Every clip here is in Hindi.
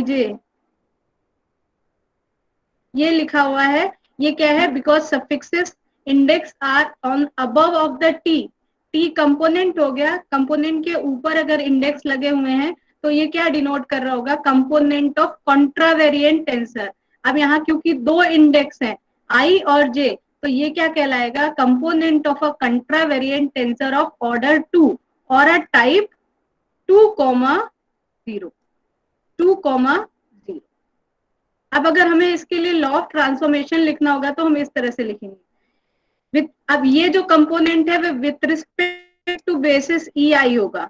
जे, ये लिखा हुआ है। ये क्या है? Because suffixes index are on above of the T. T component हो गया, कंपोनेंट के ऊपर अगर इंडेक्स लगे हुए हैं तो ये क्या डिनोट कर रहा होगा? Component of contravariant tensor. अब यहाँ क्योंकि दो इंडेक्स हैं आई और जे, तो ये क्या कहलाएगा? Component of a contravariant tensor of order 2 और अ टाइप 2,0, 2,0। अब अगर हमें इसके लिए लॉ ऑफ ट्रांसफॉर्मेशन लिखना होगा तो हम इस तरह से लिखेंगे। विथ, अब ये जो कंपोनेंट है वो with respect to basis E आई होगा,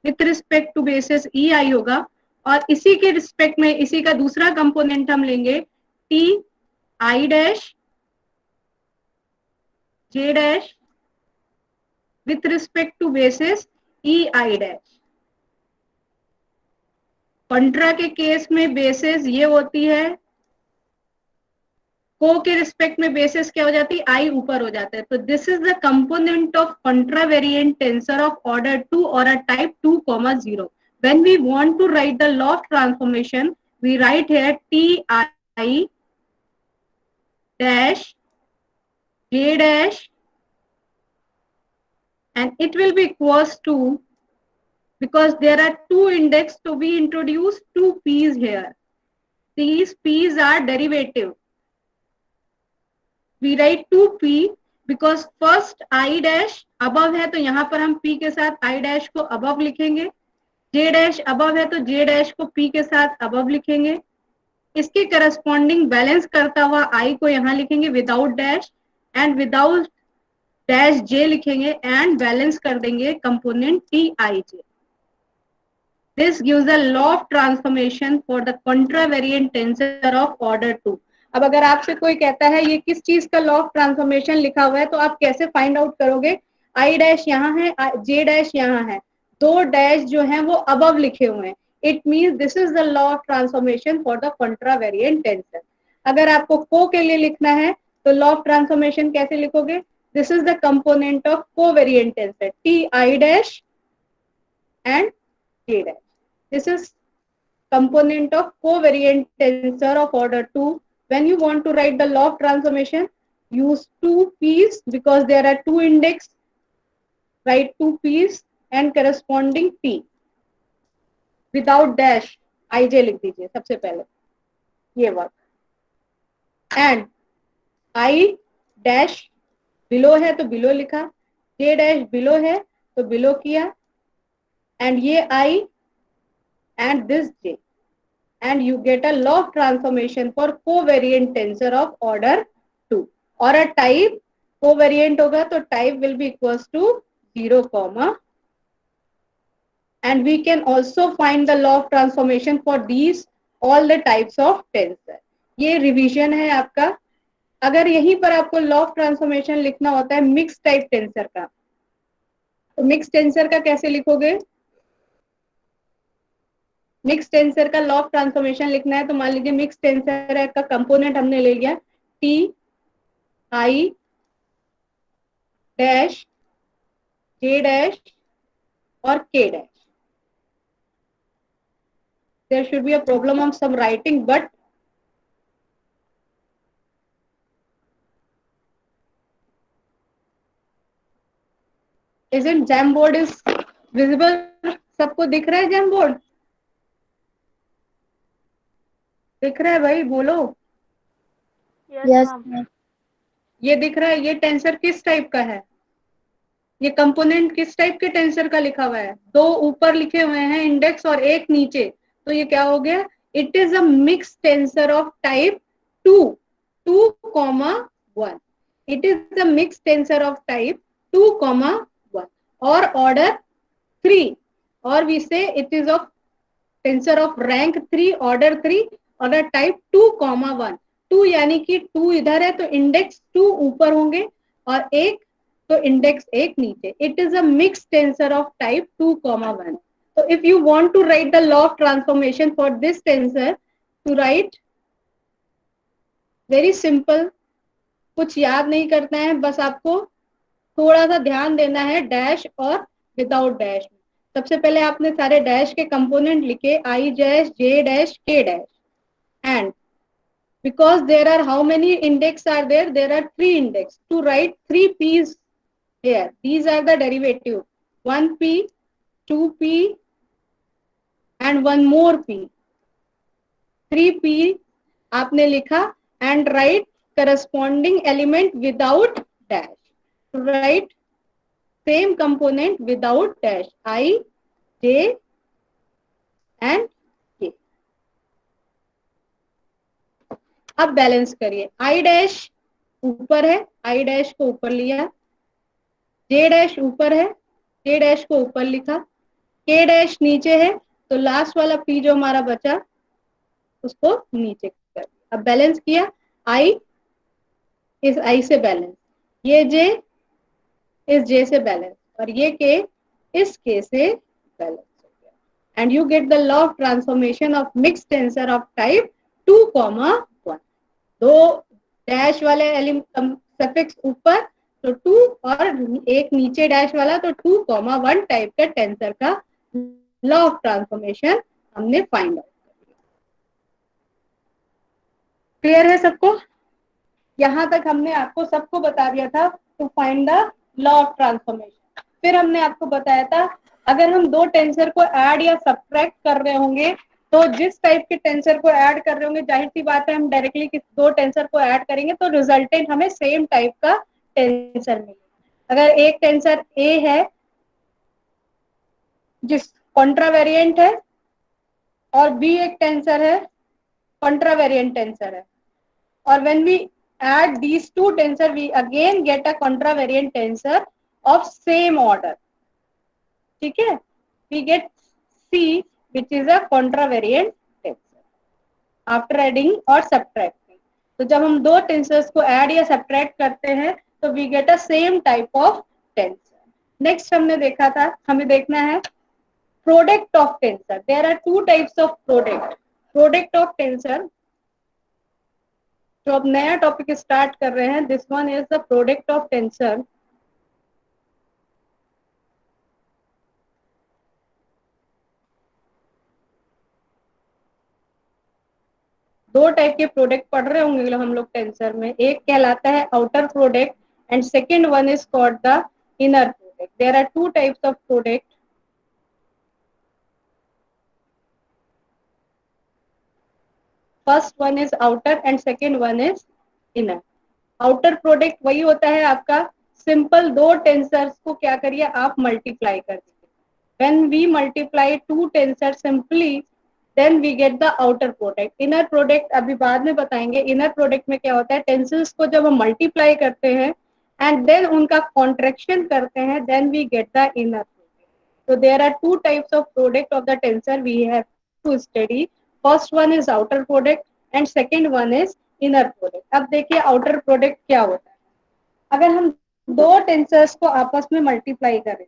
with respect to basis E आई होगा। और इसी के रिस्पेक्ट में इसी का दूसरा कंपोनेंट हम लेंगे T I dash J dash with respect to basis E I dash. Contra के केस में बेसिस ये होती है, को के रिस्पेक्ट में बेसिस क्या हो जाती है? आई ऊपर हो जाता है। तो this is the component of contravariant tensor of order 2 और a type 2,0। When we want to write the law of transformation, we write here T I dash J dash and it will be equals to, because there are two index to be introduced, two p's here. These p's are derivative. We write 2p because first i dash above है तो यहाँ पर हम p के साथ i dash को above लिखेंगे, j dash above है तो j dash को p के साथ above लिखेंगे, इसके करस्पॉन्डिंग बैलेंस करता हुआ i को यहाँ लिखेंगे without dash, and without dash j लिखेंगे एंड बैलेंस कर देंगे component T I J. This gives a law of transformation for the contravariant tensor of order 2. अब अगर आपसे कोई कहता है ये किस चीज का लॉ ऑफ ट्रांसफॉर्मेशन लिखा हुआ है तो आप कैसे फाइंड आउट करोगे? आई डैश यहाँ है, जे डैश यहाँ है, दो डैश जो है वो अबव लिखे हुए हैं। It means this is the law of transformation for the contravariant tensor. अगर आपको को के लिए लिखना है तो लॉ ऑफ ट्रांसफॉर्मेशन कैसे लिखोगे? This is the component of covariant tensor T I dash and J dash. This is component of covariant tensor of order 2. When you want to write the law of transformation, use two p's because there are two index. Write two p's and corresponding t. Without dash, ij लिख दीजिए सबसे पहले, ये work. And i dash below है तो बिलो लिखा, j डैश बिलो है तो बिलो किया, and ये I and this J, and you get a law of transformation for covariant tensor of order 2 और a type covariant होगा तो type will be equals to 0, and we can also find the law of transformation for these all the types of tensor. ये रिवीजन है आपका। अगर यहीं पर आपको लॉ ऑफ ट्रांसफॉर्मेशन लिखना होता है मिक्स टाइप टेंसर का, तो मिक्स टेंसर का कैसे लिखोगे? मिक्स टेंसर का लॉ ऑफ ट्रांसफॉर्मेशन लिखना है तो मान लीजिए मिक्स टेंसर का कंपोनेंट हमने ले लिया T I dash J dash और K dash. There should be a problem of some writing, but isn't Jamboard is visible? सबको दिख रहा है Jamboard? दिख रहा है भाई, बोलो। Yes ma'am. ये दिख रहा है? ये टेंसर किस टाइप का है? ये कंपोनेंट किस टाइप के टेंसर का लिखा हुआ है? दो ऊपर लिखे हुए हैं इंडेक्स और एक नीचे, तो ये क्या हो गया? It is a mix tensor of type 2, 2,1। It is a mix tensor of type 2,1 और ऑर्डर 3, और वी से it is of tensor of rank 3, order 3 और टाइप 2,1। 2 यानी कि 2 इधर है तो इंडेक्स 2 ऊपर होंगे और एक तो इंडेक्स 1 नीचे। It is a mix tensor of type 2,1। So if you want to write the law of transformation for this tensor, to write very simple, कुछ याद नहीं करना है, बस आपको थोड़ा सा ध्यान देना है डैश और विदाउट डैश। सबसे पहले आपने सारे डैश के कंपोनेंट लिखे, आई डैश, जे डैश, के dash, and because there are how many index are there are 3 index. To write 3 p's here, these are the derivative, 1p, 2p and one more p. 3p आपने लिखा and write corresponding element without dash. To write same component without dash, I, j and k. अब बैलेंस करिए, आई डैश ऊपर है, आई डैश को ऊपर लिया, जे डैश ऊपर है, जे डैश को ऊपर लिखा, के डैश नीचे है, तो लास्ट वाला पी जो हमारा बचा उसको नीचे कर, अब बैलेंस किया, आई इस आई से बैलेंस, ये जे इस जे से बैलेंस और ये के इस के से बैलेंस हो गया, and you get the law of transformation of mixed tensor of type 2,1. दो डैश वाले सफिक्स ऊपर तो 2 और एक नीचे डैश वाला तो 2,1 टाइप का टेंसर का लॉ ऑफ ट्रांसफॉर्मेशन हमने फाइंड आउट कर लिया। क्लियर है सबको? यहां तक हमने आपको सबको बता दिया था to find the law of transformation. फिर हमने आपको बताया था अगर हम दो टेंसर को ऐड या सब्ट्रैक्ट कर रहे होंगे तो जिस टाइप के टेंसर को ऐड कर रहे होंगे, जाहिर सी बात है हम डायरेक्टली किस दो टेंसर को ऐड करेंगे तो रिजल्टेंट हमें सेम टाइप का टेंसर मिलेगा। अगर एक टेंसर ए है जिस कॉन्ट्रावेरिएंट है और बी एक टेंसर है कॉन्ट्रावेरिएंट टेंसर है, और when we add these two tensor we again get a contravariant tensor of same order. ठीक है, we get C which is a contravariant tensor after adding or subtracting. तो जब हम दो टेंसर्स को ऐड या सब्ट्रैक्ट करते हैं तो we get a same type of tensor. Next हमने देखा था, हमें देखना है product of tensor. There are two types of product. Product of tensor तो अब नया टॉपिक स्टार्ट कर रहे हैं. This one is the product of tensor. दो टाइप के प्रोडक्ट पढ़ रहे होंगे हम लोग टेंसर में. एक कहलाता है outer product and second one is called the inner product. There are two types of product. First one is outer and second one is inner. Outer product वही होता है आपका सिंपल दो टेंसर्स को क्या करिए आप मल्टीप्लाई कर दीजिए. When we multiply two tensor simply then we get the outer product. Inner product अभी बाद में बताएंगे. इनर प्रोडक्ट में क्या होता है, टेंसर्स को जब हम मल्टीप्लाई करते हैं एंड देन उनका कॉन्ट्रैक्शन करते हैं then we get the inner product. So there are two types of product of the tensor we have to study. First one is outer product and second one is inner product. अब देखिए outer product क्या होता है. अगर हम दो टेंसर्स को आपस में मल्टीप्लाई करें,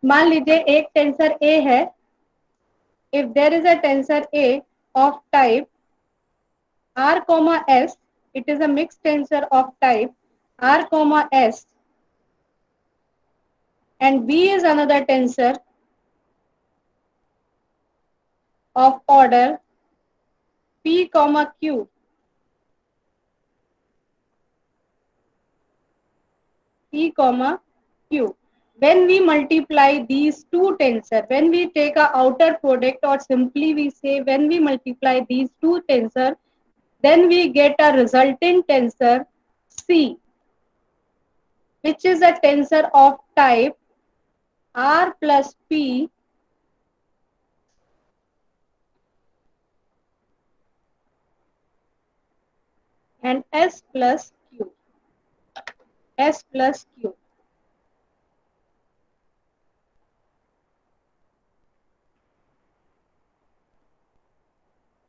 मान लीजिए एक टेंसर A है. If there is a tensor A of type R, S, it is a mixed tensor of type R, S, and B is another tensor of order P, Q. P, Q. When we multiply these two tensor, when we take a outer product, or simply we say when we multiply these two tensor, then we get a resultant tensor C, which is a tensor of type R plus P and S plus Q. S plus Q.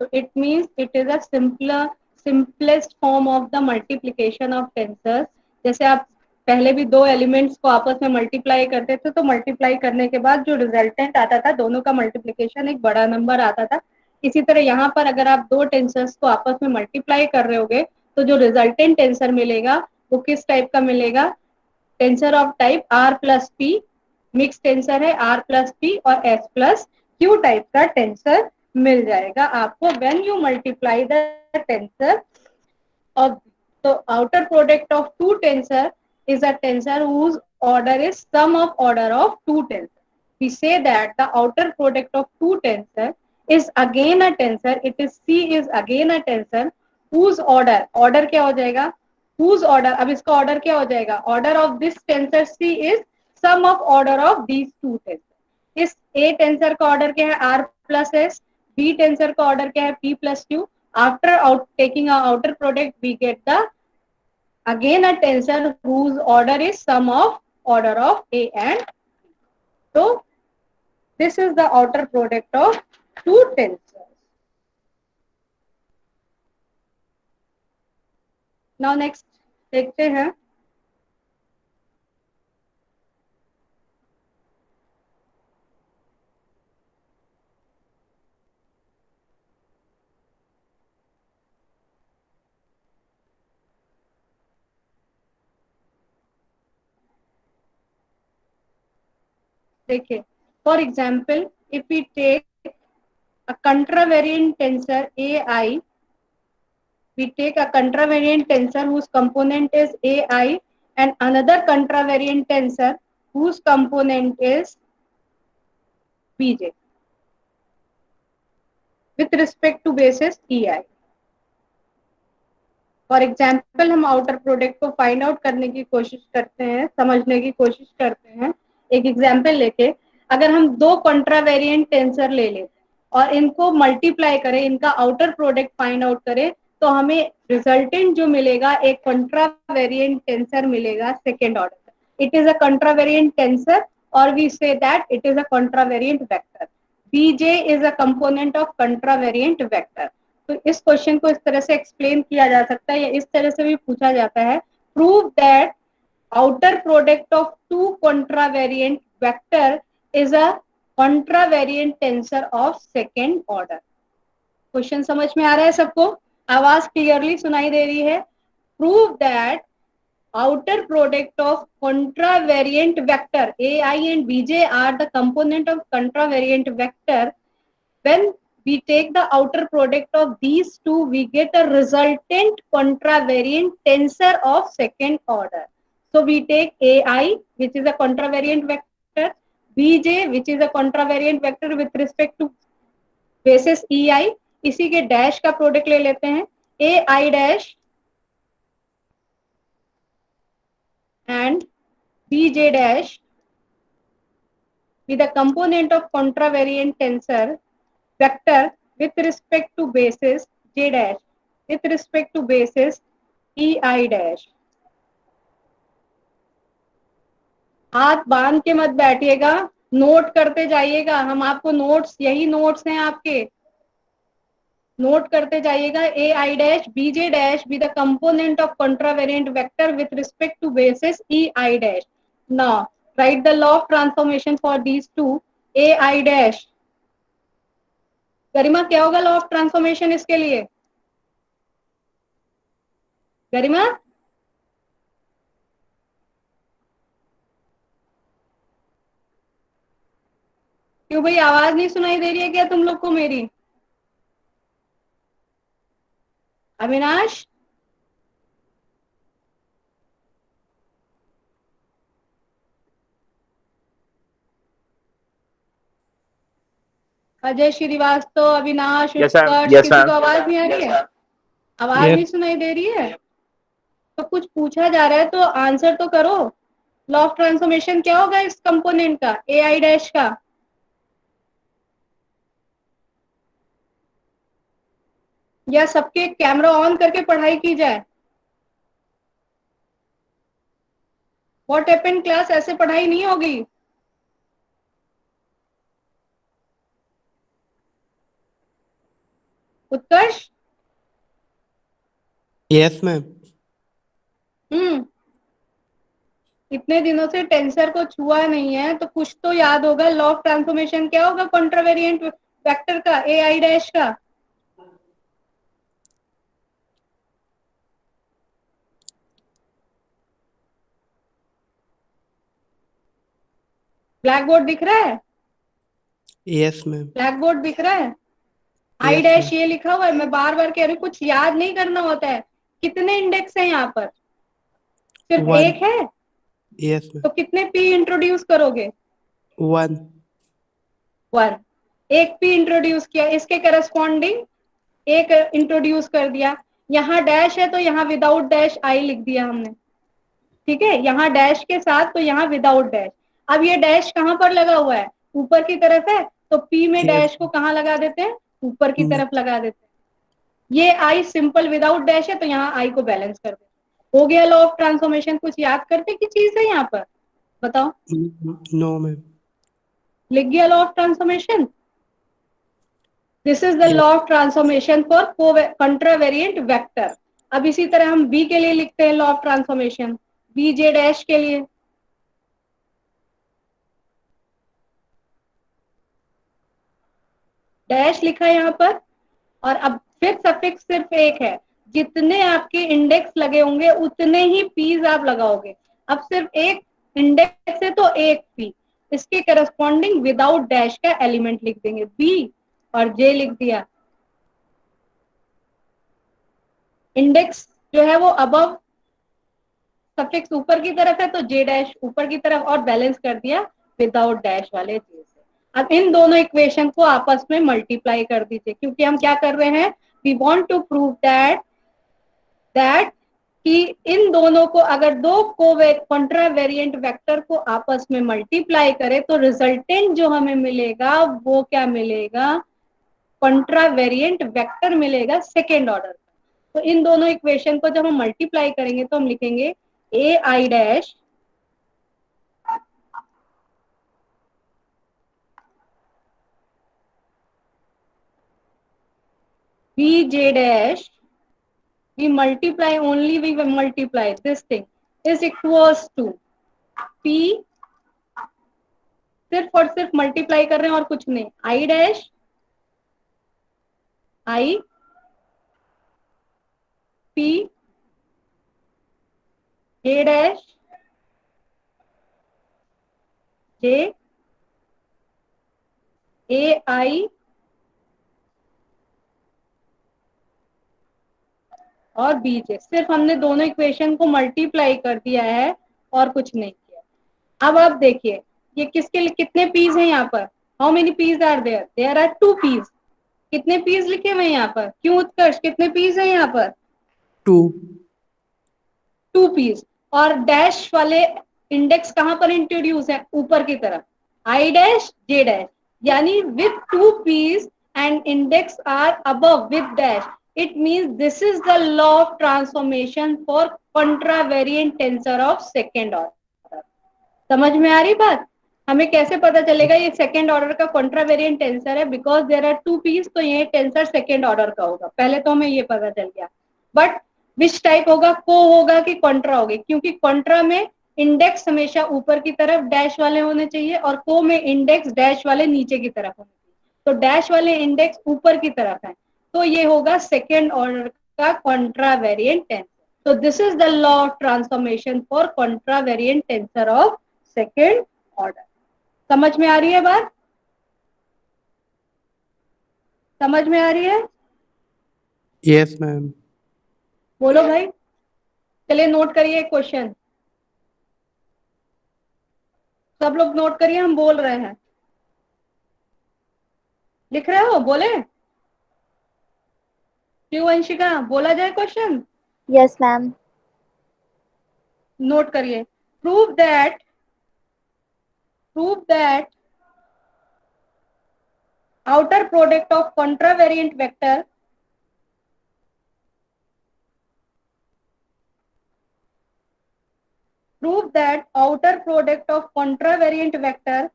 So it means it is a simplest form of the multiplication of tensors. जैसे आप पहले भी दो एलिमेंट्स को आपस में मल्टीप्लाई करते थे तो मल्टीप्लाई करने के बाद जो रिजल्टेंट आता था दोनों का मल्टीप्लिकेशन एक बड़ा नंबर आता था. इसी तरह यहाँ पर अगर आप दो टेंसर्स को आपस में मल्टीप्लाई कर रहे होगे तो जो रिजल्टेंट टेंसर मिलेगा वो किस टाइप का मिलेगा, tensor of type R plus P mix tensor है, R प्लस P और S प्लस Q टाइप का टेंसर मिल जाएगा आपको when you multiply the tensor of the outer product of two tensor is a tensor whose order is sum of order of two tensor. We say that the outer product of two tensor is again a tensor. It is C is again a tensor whose order क्या हो जाएगा? Whose order अब इसका order क्या हो जाएगा? Order of this tensor C is sum of order of these two tensor. इस A टेंसर का ऑर्डर क्या है? R plus S. B tensor का ऑर्डर क्या है? P plus Q. After taking a outer product, we get the again a tensor whose order is sum of order of A and B. So this is the outer product of two tensors. Now next देखते हैं देखिए for example if we take a contravariant tensor AI, we take a contravariant tensor whose component is AI and another contravariant tensor whose component is BJ with respect to basis EI. For example हम आउटर प्रोडक्ट को फाइंड आउट करने की कोशिश करते हैं, समझने की कोशिश करते हैं। एक एग्जाम्पल लेके अगर हम दो कॉन्ट्रावेरिएंट टेंसर ले लें और इनको मल्टीप्लाई करें, इनका आउटर प्रोडक्ट फाइंड आउट करें, तो हमें रिजल्टेंट जो मिलेगा एक कॉन्ट्रावेरिएंट टेंसर मिलेगा second order. It is a contravariant tensor और we say that it is a contravariant vector. B J is a component of contravariant vector. तो इस क्वेश्चन को इस तरह से एक्सप्लेन किया जा सकता है या इस तरह से भी पूछा जाता है, prove that outer product of two contravariant vector is a contravariant tensor of second order. Question समझ में आ रहा है सबको? आवाज क्लियरली सुनाई दे रही है? Prove that outer product of contravariant vector AI and BJ are the component of contravariant vector. When we take the outer product of these two, we get a resultant contravariant tensor of second order. So we take AI, which is a contravariant vector, BJ, which is a contravariant vector with respect to basis EI. इसी के डैश का प्रोडक्ट ले लेते हैं, AI dash and BJ dash with a component of contravariant tensor vector with respect to basis J dash with respect to basis EI dash। हाथ बांध के मत बैठिएगा, नोट करते जाइएगा। हम आपको नोट्स, यही नोट्स हैं आपके, नोट करते जाइएगा। A I dash B J dash be the component of contravariant vector with respect to basis E I dash. Now write the law of transformation for these two. A I dash, Garima क्या होगा लॉ ऑफ ट्रांसफॉर्मेशन इसके लिए? गरिमा क्यों भाई, आवाज नहीं सुनाई दे रही है क्या तुम लोग को मेरी? अविनाश, अजय श्रीवास्तव, अविनाश, यस मैम, उत्कर्ष, यस किसी मैम। को आवाज नहीं आ रही है? आवाज नहीं सुनाई दे रही है? तो कुछ पूछा जा रहा है तो आंसर तो करो। लॉ ऑफ ट्रांसफॉर्मेशन क्या होगा इस कंपोनेंट का, ए आई डैश का? या सबके कैमरा ऑन करके पढ़ाई की जाए? व्हाट हैपेंड क्लास, ऐसे पढ़ाई नहीं होगी। उत्कर्ष, यस मैम। इतने दिनों से टेंसर को छुआ नहीं है तो कुछ तो याद होगा। लॉ ऑफ ट्रांसफॉर्मेशन क्या होगा कॉन्ट्रावेरिएंट वेक्टर का, ए आई डैश का? ब्लैक बोर्ड दिख रहा है? Yes ma'am. ब्लैक बोर्ड दिख रहा है? आई यस डैश मैम। ये लिखा हुआ है, मैं बार बार कह रही हूँ, कुछ याद नहीं करना होता है। कितने इंडेक्स है यहाँ पर? सिर्फ 1। एक है? Yes ma'am. तो कितने पी इंट्रोड्यूस करोगे? 1। 1। एक पी इंट्रोड्यूस किया, इसके करस्पॉन्डिंग एक इंट्रोड्यूस कर दिया। यहाँ डैश है तो यहाँ विदाउट डैश आई लिख दिया हमने, ठीक है। यहाँ डैश के साथ तो यहाँ विदाउट डैश। अब ये डैश कहाँ पर लगा हुआ है? ऊपर की तरफ है, तो पी में यस। डैश को कहाँ लगा देते हैं? ऊपर की तरफ लगा देते हैं। ये आई सिंपल विदाउट डैश है, तो यहाँ आई को बैलेंस कर देते हैं। हो गया लॉ ऑफ ट्रांसफॉर्मेशन। कुछ याद करते की चीज है यहाँ पर? बताओ। No ma'am. लिख गया law of transformation. This is the yes. Law of transformation for contravariant vector. अब इसी तरह हम बी के लिए लिखते हैं law of transformation, B J dash के लिए। डैश लिखा है यहाँ पर, और अब फिर सफिक्स सिर्फ एक है। जितने आपके इंडेक्स लगे होंगे उतने ही पीज आप लगाओगे। अब सिर्फ एक इंडेक्स है तो एक पी, इसके करस्पॉन्डिंग विदाउट डैश का एलिमेंट लिख देंगे, बी और जे लिख दिया। इंडेक्स जो है वो अबव, सफिक्स ऊपर की तरफ है तो जे डैश ऊपर की तरफ, और बैलेंस कर दिया विदाउट डैश वाले जे से। अब इन दोनों इक्वेशन को आपस में मल्टीप्लाई कर दीजिए, क्योंकि हम क्या कर रहे हैं, we want to prove that कि इन दोनों को अगर दो कॉन्ट्रावेरिएंट वेक्टर को आपस में मल्टीप्लाई करें तो रिजल्टेंट जो हमें मिलेगा वो क्या मिलेगा? कॉन्ट्रावेरिएंट वेक्टर मिलेगा सेकेंड ऑर्डर। तो इन दोनों इक्वेशन को जब हम मल्टीप्लाई करेंगे तो हम लिखेंगे A I dash B J dash, we multiply only, we multiply this thing is equals to p, सिर्फ और सिर्फ मल्टीप्लाई कर रहे हैं और कुछ नहीं, I dash I P J dash J A I और बी जे। सिर्फ हमने दोनों इक्वेशन को मल्टीप्लाई कर दिया है और कुछ नहीं किया। अब आप देखिए ये किसके लिए, कितने पीस हैं यहाँ पर? How many piece are there? There are 2 piece. कितने पीस लिखे हुए हैं यहाँ पर? क्यों उत्कर्ष, कितने पीस हैं यहाँ पर? 2। 2 पीस। और डैश वाले इंडेक्स कहां पर इंट्रोड्यूस है? ऊपर की तरफ, आई डैश जे डैश, यानी with 2 piece and index are above with dash, it means this is the law of transformation for contravariant tensor of second order. समझ में आ रही बात? हमें कैसे पता चलेगा ये सेकेंड ऑर्डर का कॉन्ट्रावेरिएंट टेंसर है? बिकॉज देयर आर 2 पीस, तो ये टेंसर सेकेंड ऑर्डर का होगा। पहले तो हमें ये पता चल गया, बट विच टाइप होगा, को होगा कि कॉन्ट्रा होगी? क्योंकि कॉन्ट्रा में इंडेक्स हमेशा ऊपर की तरफ डैश वाले होने चाहिए और को में इंडेक्स डैश वाले नीचे की तरफ होने चाहिए। तो डैश वाले इंडेक्स ऊपर की तरफ है, तो ये होगा सेकेंड ऑर्डर का कॉन्ट्रावेरिएंट tensor. So this is the law of transformation for contravariant tensor of second order. समझ में आ रही है बात? समझ में आ रही है? Yes ma'am. बोलो भाई। चलिए नोट करिए क्वेश्चन, सब लोग नोट करिए, हम बोल रहे हैं। लिख रहे हो? बोले क्यों वंशिका, बोला जाए क्वेश्चन? Yes, ma'am. नोट करिए। Prove that outer product of contravariant vector prove that outer product of contravariant vector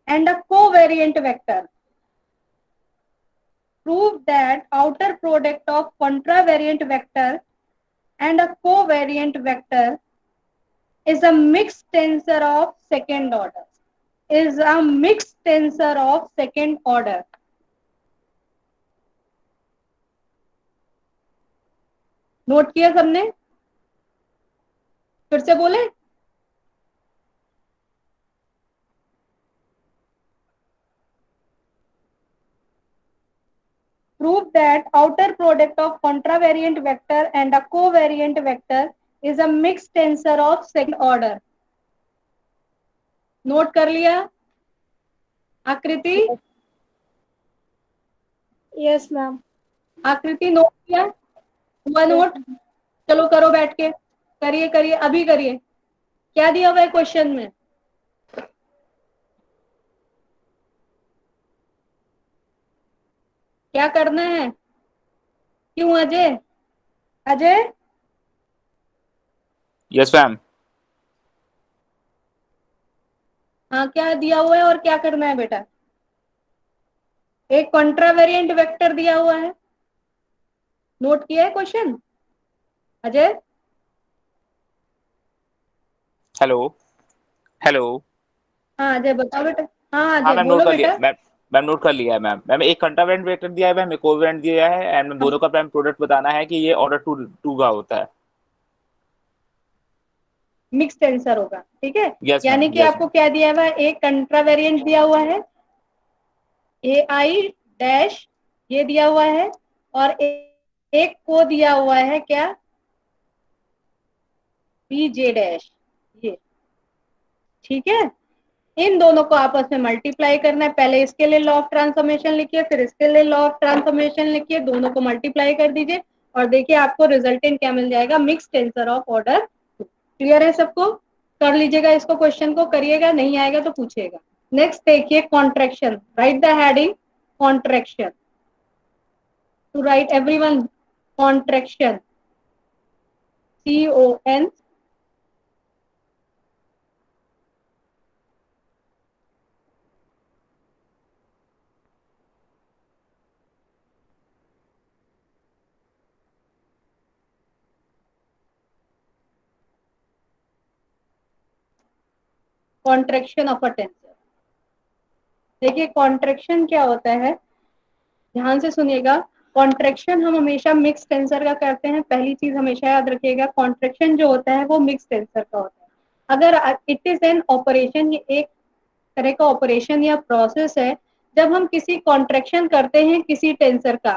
and a covariant vector, prove that outer product of contravariant vector and a covariant vector is a mixed tensor of second order, is a mixed tensor of second order। Note किया सबने? फिर से बोले। prove that outer product of contravariant vector and a covariant vector is a mixed tensor of second order. Note कर लिया आकृति? Yes, ma'am. आकृति नोट किया? हुआ नोट? चलो करो बैठ के, करिए करिए, अभी करिए। क्या दिया हुआ है क्वेश्चन में? क्या करना है? क्यों अजय? Ajay yes ma'am. हाँ, क्या दिया हुआ है और क्या करना है बेटा? एक कॉन्ट्रावेरिएंट वेक्टर दिया हुआ है, नोट किया है क्वेश्चन? Ajay hello hello. हाँ अजय बताओ बेटा। हाँ हाँ अजय मैम, नोट बोलो कर लिया बेटा। मैम नोट कर लिया है मैम। मैम एक कंट्रावेरिएंट वेक्टर दिया है मैम, एक कोवेरिएंट दिया है, एंड मैम दोनों का प्राइम प्रोडक्ट बताना है कि ये ऑर्डर टू का होता है। मिक्स टेंसर होगा, ठीक है। यस यानी मैम, कि यस आपको मैम। क्या दिया हुआ है? एक कंट्रावेरिएंट दिया हुआ है ए आई डैश, ये दिया हुआ है, और एक को दिया हुआ है क्या? बी जे डैश, ये, ठीक है। इन दोनों को आपस में मल्टीप्लाई करना है। पहले इसके लिए लॉ ऑफ ट्रांसफॉर्मेशन लिखिए, फिर इसके लिए लॉ ऑफ ट्रांसफॉर्मेशन लिखिए, दोनों को मल्टीप्लाई कर दीजिए और देखिए आपको रिजल्टेंट क्या मिल जाएगा? Mix tensor of order. Clear है सबको? कर लीजिएगा इसको, क्वेश्चन को करिएगा, नहीं आएगा तो पूछेगा। नेक्स्ट देखिए contraction, right the heading contraction, to write everyone contraction, CON। Contraction of a tensor. देखिए कॉन्ट्रैक्शन क्या होता है, ध्यान से सुनिएगा। कॉन्ट्रैक्शन हम हमेशा मिक्स टेंसर का करते हैं, पहली चीज हमेशा याद रखिएगा। कॉन्ट्रैक्शन जो होता है वो मिक्स टेंसर का होता है। अगर इट इज एन ऑपरेशन, ये एक तरह का ऑपरेशन या प्रोसेस है, जब हम किसी कॉन्ट्रैक्शन करते हैं किसी टेंसर का,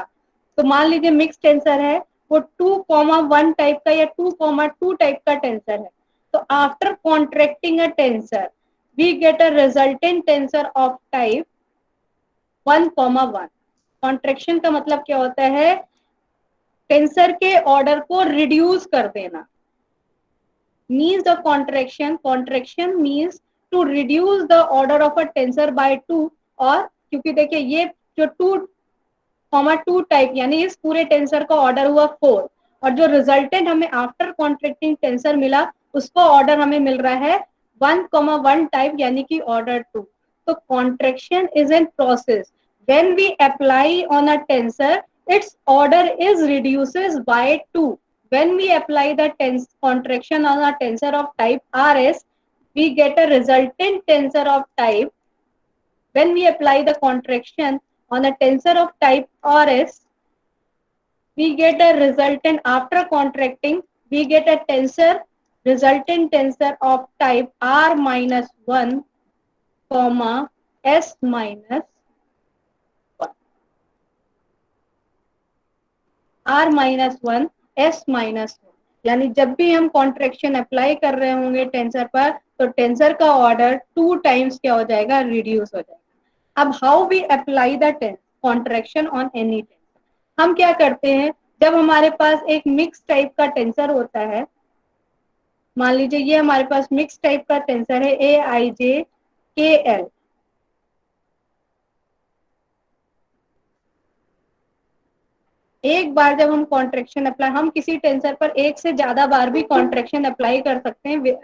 तो मान लीजिए मिक्स टेंसर है, वो 2,1 टाइप का या 2,2 टाइप का टेंसर है, तो after contracting a tensor we get a resultant tensor of type 1,1। Contraction का मतलब क्या होता है? टेंसर के ऑर्डर को रिड्यूस कर देना, means the contraction means to reduce the order of a tensor by 2। और क्योंकि देखिए ये जो 2,2 टाइप, यानी इस पूरे टेंसर का ऑर्डर हुआ 4, और जो रिजल्टेंट हमें आफ्टर कॉन्ट्रैक्टिंग टेंसर मिला उसका ऑर्डर हमें मिल रहा है 1,1 टाइप, यानी कि ऑर्डर 2। तो contraction is an process, when we apply on a tensor its order is reduces by 2। when we apply the contraction on a tensor of type RS, we get a resultant tensor of type, when we apply the contraction on a tensor of type RS, we get a resultant, after contracting we get a tensor, resultant tensor of type R minus 1 comma S minus R minus 1 S minus 1। यानी जब भी हम कॉन्ट्रैक्शन अप्लाई कर रहे होंगे टेंसर पर, तो टेंसर का ऑर्डर 2 टाइम्स क्या हो जाएगा? रिड्यूस हो जाएगा। अब how we apply the contraction on any tensor, हम क्या करते हैं? जब हमारे पास एक मिक्स टाइप का टेंसर होता है, मान लीजिए ये हमारे पास मिक्स टाइप का टेंसर है AIJKL, एक बार जब हम कॉन्ट्रैक्शन अप्लाई, हम किसी टेंसर पर एक से ज्यादा बार भी कॉन्ट्रैक्शन अप्लाई कर सकते हैं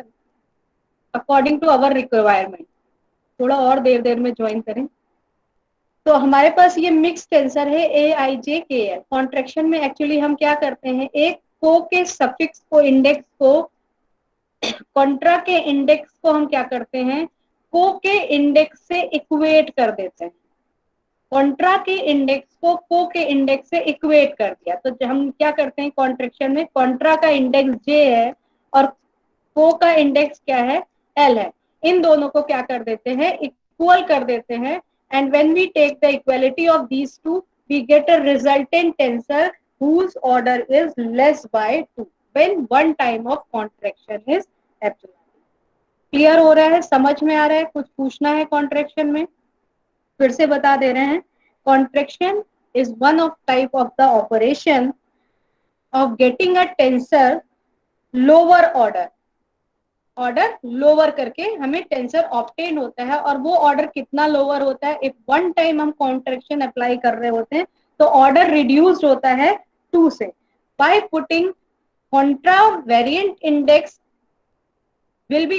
अकॉर्डिंग टू अवर रिक्वायरमेंट। थोड़ा और देर में ज्वाइन करें। तो हमारे पास ये मिक्स टेंसर है AIJKL। कॉन्ट्रैक्शन में एक्चुअली हम क्या करते हैं? एक को के सफिक्स को, इंडेक्स को, कॉन्ट्रा के इंडेक्स को हम क्या करते हैं? को के इंडेक्स से इक्वेट कर देते हैं। कॉन्ट्रा के इंडेक्स को को के इंडेक्स से इक्वेट कर दिया, तो हम क्या करते हैं कॉन्ट्रैक्शन में? कॉन्ट्रा का इंडेक्स J है और को का इंडेक्स क्या है? L है। इन दोनों को क्या कर देते हैं? इक्वल कर देते हैं। And when we take the equality of these two we get a resultant tensor whose order is less by 2 when one time of contraction is epsilon. Clear हो रहा है, समझ में आ रहा है, कुछ पूछना है कॉन्ट्रैक्शन में? फिर से बता दे रहे हैं, contraction is one of type of the operation of getting a tensor lower order lower करके हमें टेंसर ऑब्टेन होता है। और वो ऑर्डर कितना लोअर होता है? इफ वन टाइम हम कॉन्ट्रैक्शन अप्लाई कर रहे होते हैं तो ऑर्डर रिड्यूस्ड होता है 2 से, by putting contravariant index will be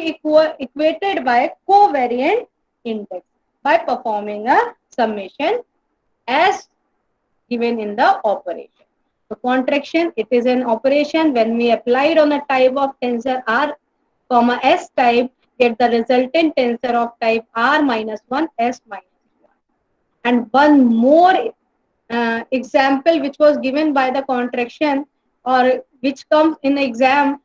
equated by covariant index by performing a summation as given in the operation. So contraction, it is an operation when we applied on a type of tensor R comma S type, get the resultant tensor of type R minus 1 S minus 1. And one more example which was given by the contraction or which comes in exam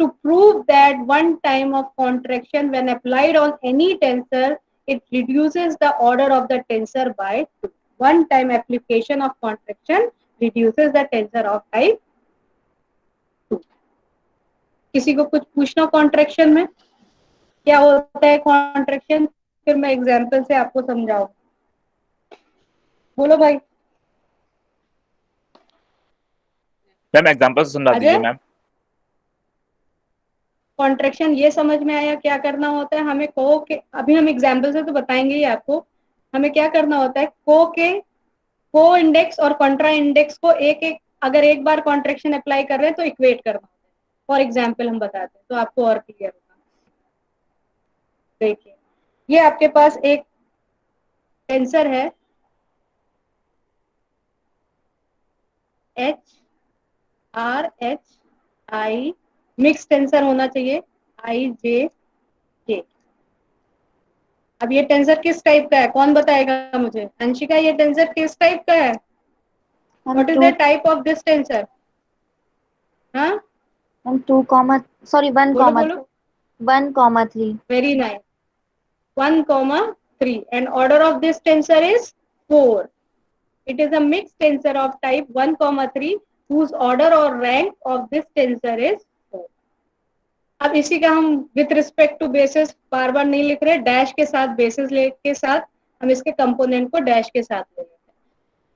to prove that one time of contraction when applied on any tensor, it reduces the order of the tensor by 2. One time application of contraction reduces the tensor of type 2. किसी को कुछ पूछना कॉन्ट्रैक्शन में? क्या होता है कॉन्ट्रैक्शन? फिर मैं एग्जांपल से आपको समझाऊं। बोलो भाई। मैम एग्जांपल से समझा दीजिए मैम। कॉन्ट्रैक्शन ये समझ में आया क्या करना होता है? हमें को के, अभी हम एग्जांपल से तो बताएंगे ही आपको, हमें क्या करना होता है, को के को इंडेक्स और कॉन्ट्रा इंडेक्स को अगर एक बार कॉन्ट्रैक्शन अप्लाई कर रहे हैं तो इक्वेट करना होता है। फॉर एग्जांपल हम बताते हैं तो आपको और क्लियर होगा। देखिए, ये आपके पास एक टेंसर है HRHI, मिक्स टेंसर होना चाहिए IJK। अब ये टेंसर किस टाइप का है, कौन बताएगा मुझे? अंशिका, ये टेंसर किस टाइप का है? What is the type of this tensor? हाँ, 1,3। Very nice, 1,3 and order of this tensor is 4. It is a mixed tensor of type 1,3 whose order or rank of this tensor is 4. अब इसी का हम विथ रिस्पेक्ट टू बेसिस बार बार नहीं लिख रहे, डैश के साथ बेसिस के साथ हम इसके कंपोनेंट को डैश के साथ ले लेते हैं।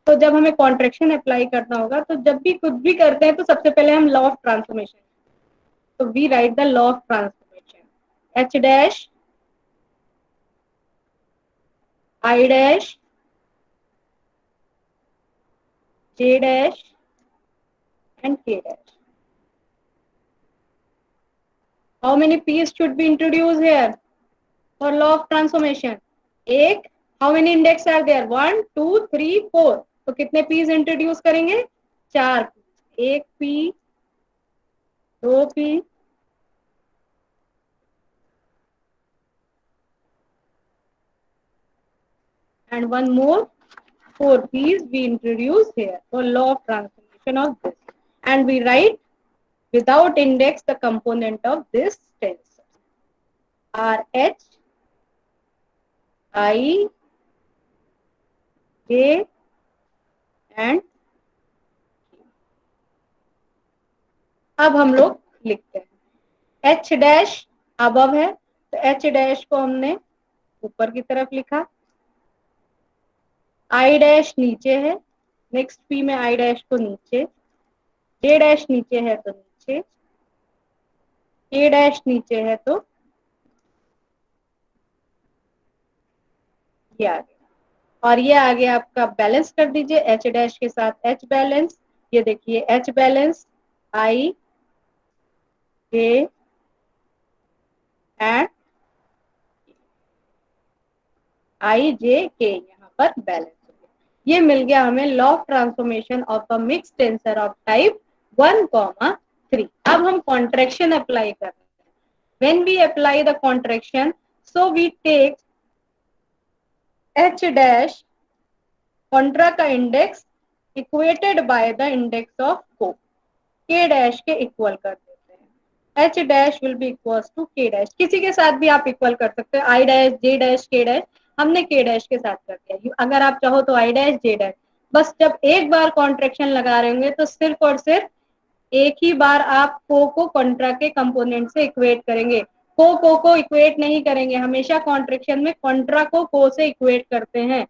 तो जब हमें कॉन्ट्रैक्शन अप्लाई करना होगा तो जब भी कुछ भी करते हैं तो सबसे पहले हम लॉ ऑफ ट्रांसफॉर्मेशन, तो we write the law of transformation, H dash I dash J dash and K dash. How many P's should be introduced here for law of transformation? एक, how many index are there? 1, 2, 3, 4. तो कितने P's introduce करेंगे? 4 P. एक P, 2 P, and one more 4 P's we introduce here for law of transformation of this, and we write without index the component of this tensor R H I J and K. अब हम लोग लिखते हैं, H डैश अबव है तो H डैश को हमने ऊपर की तरफ लिखा, I डैश नीचे है, नेक्स्ट P में I डैश को नीचे, J डैश नीचे है तो नीचे, K डैश नीचे है तो ये आ गया, और ये आ गया आपका, बैलेंस कर दीजिए H डैश के साथ H बैलेंस, ये देखिए H balance I J and I J K यहाँ पर बैलेंस हो गया। ये मिल गया हमें law of transformation of a mix tensor of type 1,3। अब हम कॉन्ट्रैक्शन अप्लाई कर रहे हैं। When we apply the contraction, so we take H dash contra का index equated by the index of को, K डैश के इक्वल कर देते हैं। H dash will be equals to K dash, किसी के साथ भी आप इक्वल कर सकते हैं, I dash J dash K dash, हमने K डैश के साथ कर दिया, अगर आप चाहो तो I डैश J डैश, बस जब एक बार कॉन्ट्रैक्शन लगा रहे होंगे तो सिर्फ और सिर्फ एक ही बार आप को कॉन्ट्रा के कंपोनेंट से इक्वेट करेंगे। को इक्वेट नहीं करेंगे, हमेशा कॉन्ट्रैक्शन में कॉन्ट्रा को से इक्वेट करते हैं।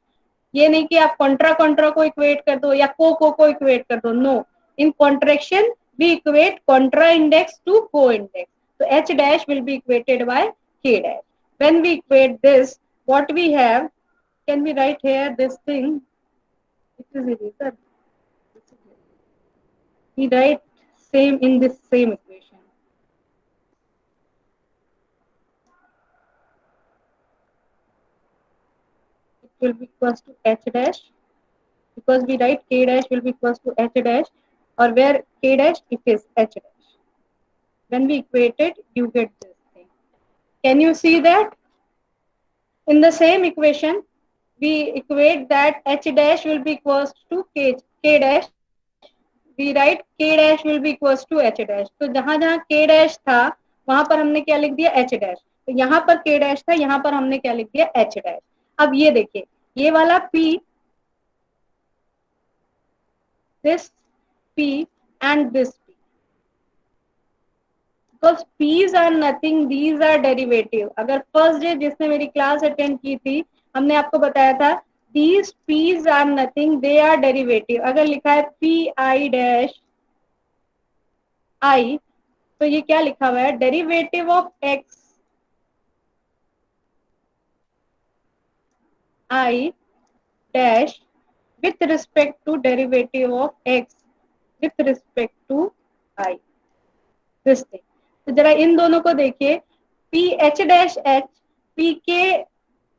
ये नहीं कि आप कॉन्ट्रा को इक्वेट कर दो या को इक्वेट कर दो, no. In contraction we equate contra index to co index, so h dash will be equated by k dash. When we equate this, what we have, can we write here this thing? It is eraser. We write same in this same equation. It will be equals to h dash, because we write k dash will be equals to h dash, or where k dash it is h dash. When we equate it, you get this thing. Can you see that? In the same equation, we equate that h dash will be equals to k dash. We write k dash will be equals to h dash. तो जहां जहां k dash था वहां पर हमने क्या लिख दिया, h dash. तो यहाँ पर k dash था, यहाँ पर हमने क्या लिख दिया, h dash. अब ये देखिए, ये वाला p, this p and this p, because p's are nothing, these are derivative. अगर फर्स्ट डे जिसने मेरी क्लास अटेंड की थी, हमने आपको बताया था these p's are nothing, they are derivative. अगर लिखा है p I dash I, तो ये क्या लिखा हुआ है, derivative of x I dash with respect to derivative of x with respect to I, this thing. तो जरा इन दोनों को देखिए, p h dash h, p k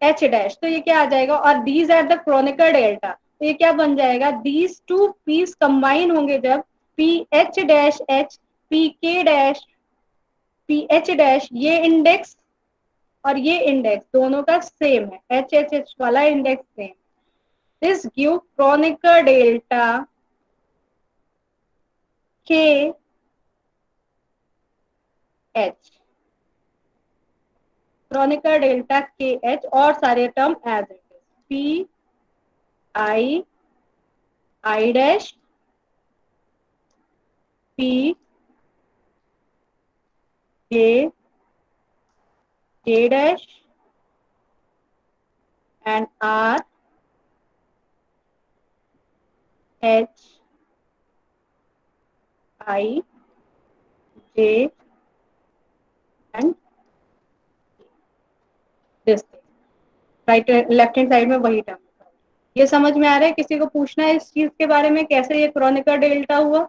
h dash, तो ये क्या आ जाएगा, और these are the Kronecker delta, तो ये क्या बन जाएगा, these two p's कंबाइन होंगे जब, p h dash h, p k dash, p h dash, ये इंडेक्स और ये इंडेक्स दोनों का सेम है, h h h वाला index same. This give Kronecker delta k h, Kronecker delta k h, और सारे term as it is, p I dash, p k dash and r h I j and this thing. Right left hand side में वही टर्म. ये समझ में आ रहा है? किसी को पूछना है इस चीज के बारे में, कैसे ये Kronecker डेल्टा हुआ?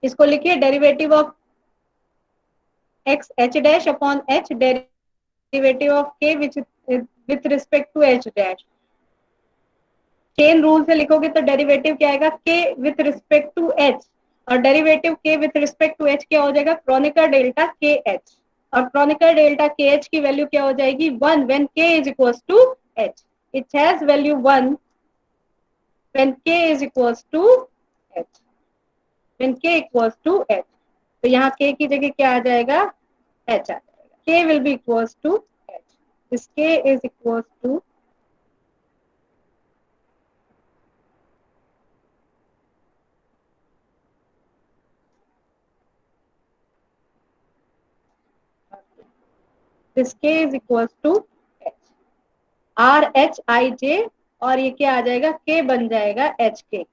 इसको लिखिए, derivative of x h dash upon h, derivative of k with respect to h dash. Chain rule से लिखोगे तो डेरिवेटिव क्या आएगा, k with respect to h, और derivative k with respect to h क्या हो जाएगा, Kronecker डेल्टा k h, और Kronecker डेल्टा k h की वैल्यू क्या हो जाएगी, 1 when k is equals to h. It has value 1 when k is equals to h. When k equals to h, तो यहाँ k की जगह क्या आ जाएगा, h आ जाएगा. k will be equals to h. This k is equals to this k is equals to h, r h I j, और ये क्या आ जाएगा, k बन जाएगा h k,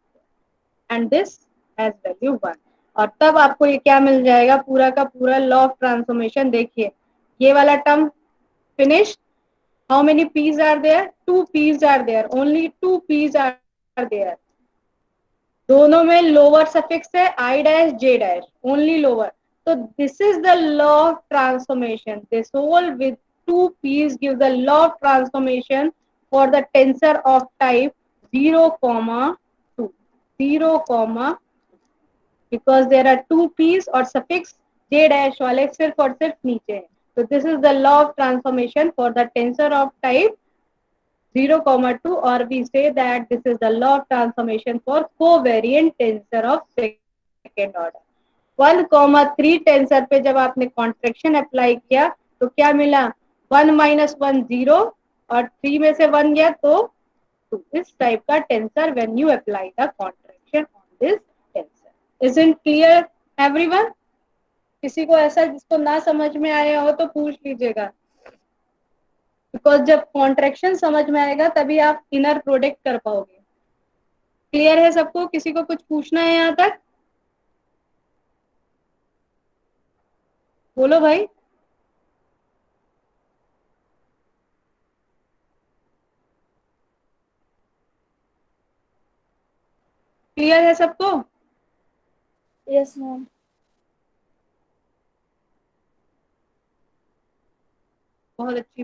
and this has value 1. और तब आपको ये क्या मिल जाएगा, पूरा का पूरा लॉ ऑफ ट्रांसफॉर्मेशन. देखिए ये वाला term finish. How many p's are there, 2 p's are there, only 2 p's are there. दोनों में लोअर सफिक्स है I dash J dash, only lower. So this is the law of transformation. This whole with 2 p's gives the law of transformation for the tensor of type 0, 2, 0, because there are 2 p's और suffix J dash वाले सिर्फ और सिर्फ नीचे हैं. So this is the law of transformation for the tensor of type 0, 2, or we say that this is the law of transformation for covariant tensor of second order. 1, 3 tensor पे जब आपने कॉन्ट्रैक्शन अप्लाई किया तो क्या मिला, 1 - 1 0, और 3 में से 1 गया तो टू, इस टाइप का tensor when you apply the contraction on this tensor. Isn't clear everyone? किसी को ऐसा जिसको ना समझ में आया हो तो पूछ लीजिएगा, बिकॉज जब कॉन्ट्रैक्शन समझ में आएगा तभी आप इनर प्रोडक्ट कर पाओगे। क्लियर है सबको? किसी को कुछ पूछना है यहाँ तक? बोलो भाई। क्लियर है सबको? Yes, ma'am. बहुत अच्छी